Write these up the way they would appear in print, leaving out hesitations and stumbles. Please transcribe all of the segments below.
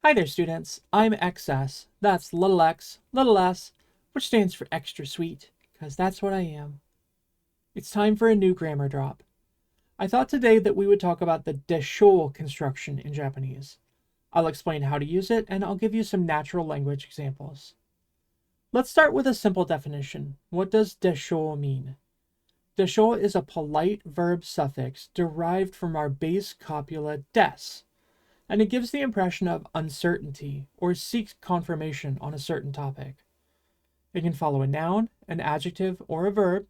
Hi there, students. I'm XS. That's little x, little s, which stands for extra sweet, because that's what I am. It's time for a new grammar drop. I thought today that we would talk about the deshou construction in Japanese. I'll explain how to use it, and I'll give you some natural language examples. Let's start with a simple definition. What does deshou mean? Deshou is a polite verb suffix derived from our base copula des, and it gives the impression of uncertainty or seeks confirmation on a certain topic. It can follow a noun, an adjective, or a verb,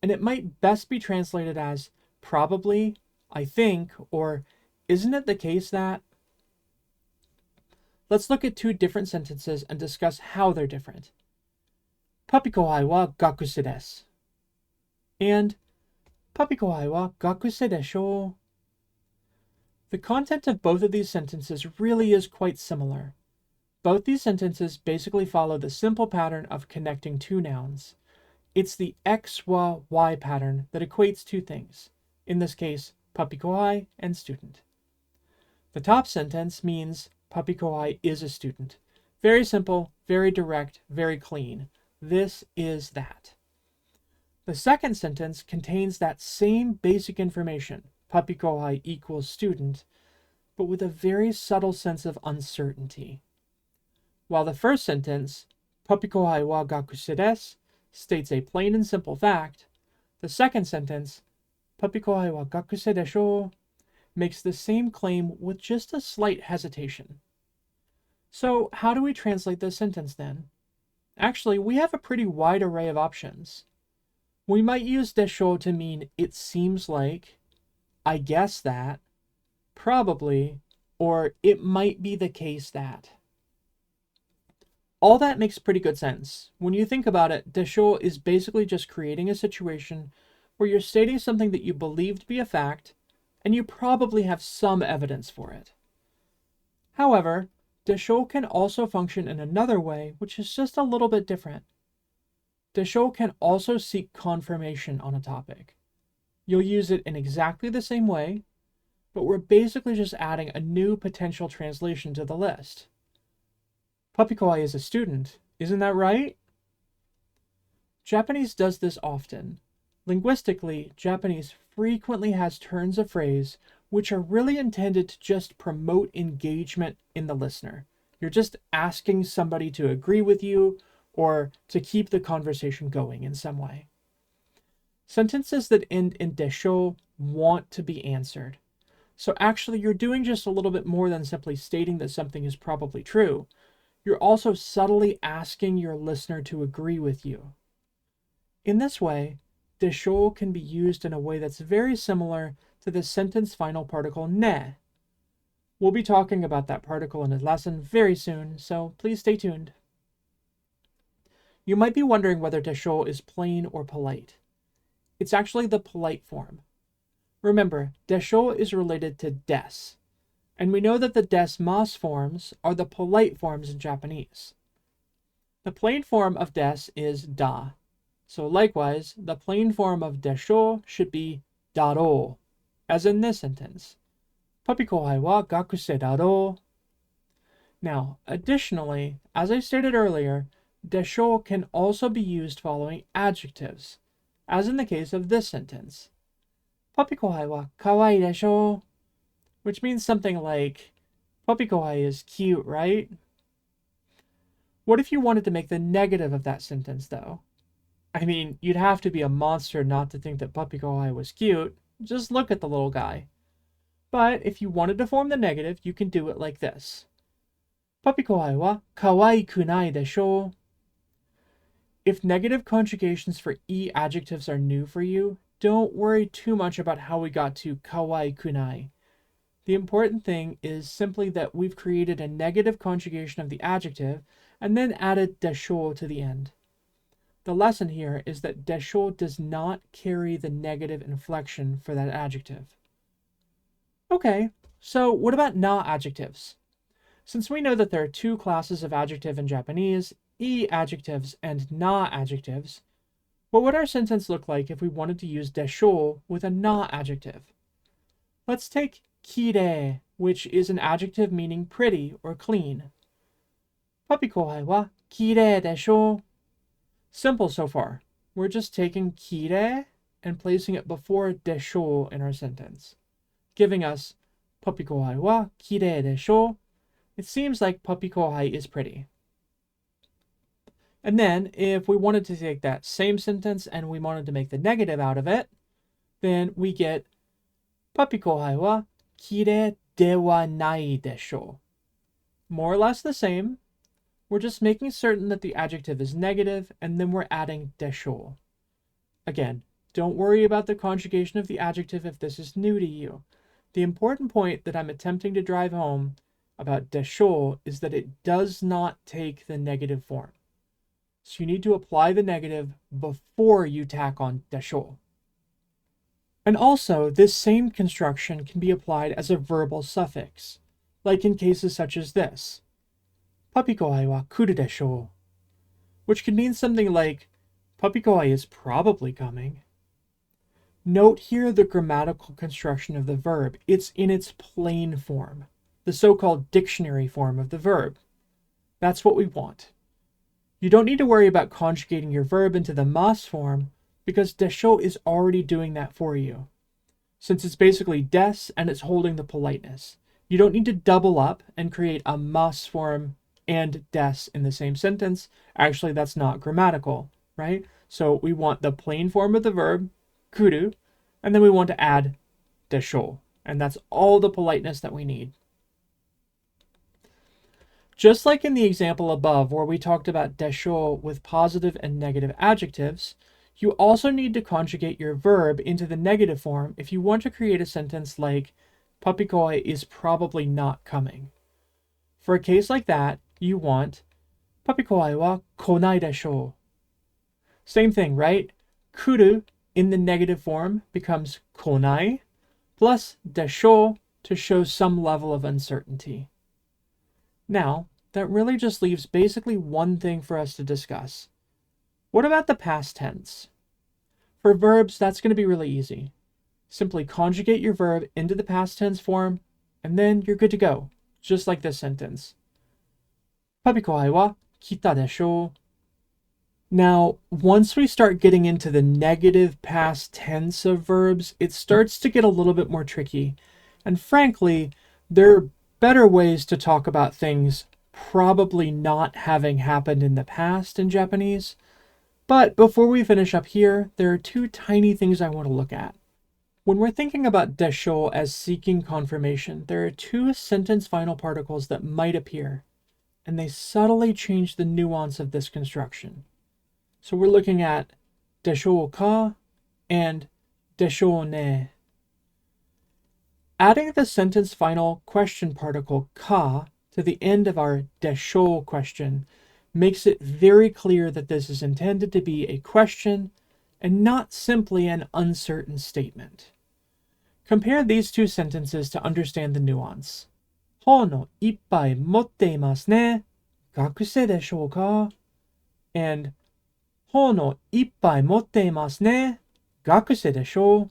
and it might best be translated as probably, I think, or isn't it the case that? Let's look at two different sentences and discuss how they're different. Puppy-Kohai wa gakusei desu. And Puppy-Kohai wa gakusei deshou. The content of both of these sentences really is quite similar. Both these sentences basically follow the simple pattern of connecting two nouns. It's the X, Y pattern that equates two things, in this case, puppy-kohai and student. The top sentence means puppy-kohai is a student. Very simple, very direct, very clean. This is that. The second sentence contains that same basic information, puppy-kohai equals student, but with a very subtle sense of uncertainty. While the first sentence, puppy-kohai wa gakusei desu, states a plain and simple fact, the second sentence, puppy-kohai wa gakusei deshou, makes the same claim with just a slight hesitation. So how do we translate this sentence then? Actually, we have a pretty wide array of options. We might use deshou to mean it seems like, I guess that, probably, or it might be the case that. All that makes pretty good sense. When you think about it, deshou is basically just creating a situation where you're stating something that you believe to be a fact, and you probably have some evidence for it. However, deshou can also function in another way, which is just a little bit different. Deshou can also seek confirmation on a topic. You'll use it in exactly the same way, but we're basically just adding a new potential translation to the list. Puppy-kohai is a student, isn't that right? Japanese does this often. Linguistically, Japanese frequently has turns of phrase which are really intended to just promote engagement in the listener. You're just asking somebody to agree with you or to keep the conversation going in some way. Sentences that end in deshou want to be answered. So actually, you're doing just a little bit more than simply stating that something is probably true. You're also subtly asking your listener to agree with you. In this way, deshou can be used in a way that's very similar to the sentence final particle ne. We'll be talking about that particle in a lesson very soon, so please stay tuned. You might be wondering whether deshou is plain or polite. It's actually the polite form. Remember, deshou is related to des, and we know that the des mas forms are the polite forms in Japanese. The plain form of des is da, so likewise, the plain form of deshou should be daro, as in this sentence. Puppy-kohai wa gakusei daro. Now, additionally, as I stated earlier, deshou can also be used following adjectives, as in the case of this sentence. Puppy-kohai wa kawaii deshou, which means something like, puppy-kohai is cute, right? What if you wanted to make the negative of that sentence, though? I mean, you'd have to be a monster not to think that puppy-kohai was cute. Just look at the little guy. But if you wanted to form the negative, you can do it like this. Puppy-kohai wa kawaii kunai deshou. If negative conjugations for e adjectives are new for you, don't worry too much about how we got to kawaii kunai. The important thing is simply that we've created a negative conjugation of the adjective and then added deshou to the end. The lesson here is that deshou does not carry the negative inflection for that adjective. Okay, so what about na adjectives? Since we know that there are two classes of adjective in Japanese, e adjectives and na adjectives, what would our sentence look like if we wanted to use deshou with a na adjective? Let's take kirei, which is an adjective meaning pretty or clean. Puppy kohai wa kirei deshou. Simple so far. We're just taking kirei and placing it before deshou in our sentence, giving us puppy kohai wa kirei deshou. It seems like puppy kohai is pretty. And then if we wanted to take that same sentence and we wanted to make the negative out of it, then we get puppy kohai wa kirei de wa nai deshou. More or less the same. We're just making certain that the adjective is negative, and then we're adding deshou. Again, don't worry about the conjugation of the adjective if this is new to you. The important point that I'm attempting to drive home about deshou is that it does not take the negative form. So you need to apply the negative before you tack on deshou. And also, this same construction can be applied as a verbal suffix, like in cases such as this. Puppy kohai wa kuru deshou, which can mean something like, puppy kohai is probably coming. Note here the grammatical construction of the verb. It's in its plain form, the so-called dictionary form of the verb. That's what we want. You don't need to worry about conjugating your verb into the mas form because deshou is already doing that for you. Since it's basically des and it's holding the politeness. You don't need to double up and create a mas form and des in the same sentence. Actually, that's not grammatical, right? So we want the plain form of the verb, kuru, and then we want to add deshou. And that's all the politeness that we need. Just like in the example above where we talked about deshou with positive and negative adjectives, you also need to conjugate your verb into the negative form if you want to create a sentence like, puppy kohai is probably not coming. For a case like that, you want, puppy kohai wa konai deshou. Same thing, right? Kuru in the negative form becomes konai, plus deshou to show some level of uncertainty. Now, that really just leaves basically one thing for us to discuss. What about the past tense? For verbs, that's going to be really easy. Simply conjugate your verb into the past tense form, and then you're good to go, just like this sentence. Puppy kohai wa kita deshou. Now, once we start getting into the negative past tense of verbs, it starts to get a little bit more tricky. And frankly, there are better ways to talk about things probably not having happened in the past in Japanese. But before we finish up here, there are two tiny things I want to look at. When we're thinking about deshou as seeking confirmation, there are two sentence final particles that might appear, and they subtly change the nuance of this construction. So we're looking at deshou ka and deshou ne. Adding the sentence final question particle ka to the end of our deshou question makes it very clear that this is intended to be a question and not simply an uncertain statement. Compare these two sentences to understand the nuance. Hono ippai motte imasu ne. Gakusei deshou ka? And Hono ippai motte imasu ne. Gakusei deshou?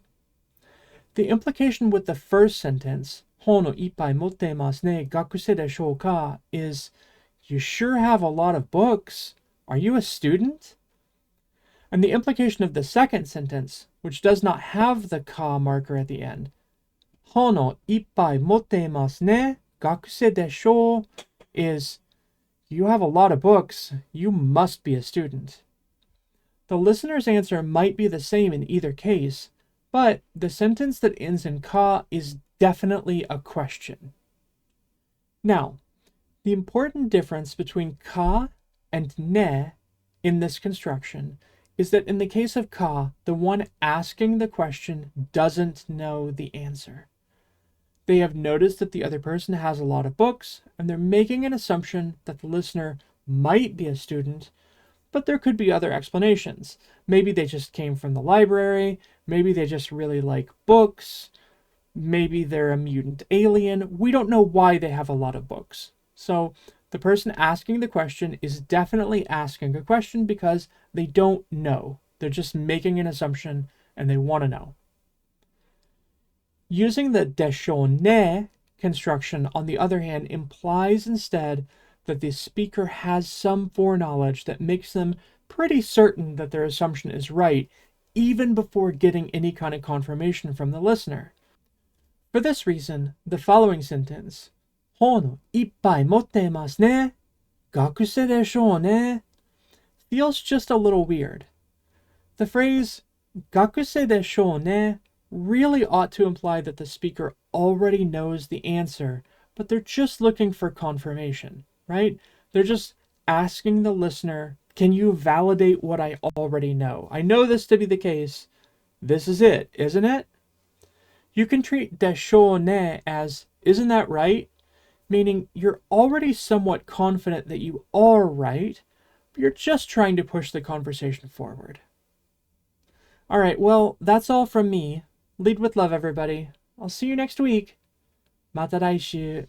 The implication with the first sentence, Hono ippai motte imasu ne. Gakusei deshou ka, is you sure have a lot of books. Are you a student? And the implication of the second sentence, which does not have the ka marker at the end, Hono ippai motte imasu ne. Gakusei deshou, is you have a lot of books. You must be a student. The listener's answer might be the same in either case, but the sentence that ends in ka is definitely a question. Now, the important difference between ka and ne in this construction is that in the case of ka, the one asking the question doesn't know the answer. They have noticed that the other person has a lot of books, and they're making an assumption that the listener might be a student, but there could be other explanations. Maybe they just came from the library, maybe they just really like books, maybe they're a mutant alien. We don't know why they have a lot of books. So the person asking the question is definitely asking a question because they don't know. They're just making an assumption and they want to know. Using the でしょうね construction, on the other hand, implies instead that the speaker has some foreknowledge that makes them pretty certain that their assumption is right, even before getting any kind of confirmation from the listener. For this reason, the following sentence, 本をいっぱい持ってますね。学生でしょうね, feels just a little weird. The phrase 学生でしょうね really ought to imply that the speaker already knows the answer, but they're just looking for confirmation, right? They're just asking the listener, can you validate what I already know? I know this to be the case. This is it, isn't it? You can treat でしょうね as, isn't that right? Meaning you're already somewhat confident that you are right, but you're just trying to push the conversation forward. All right, well, that's all from me. Lead with love, everybody. I'll see you next week. また来週.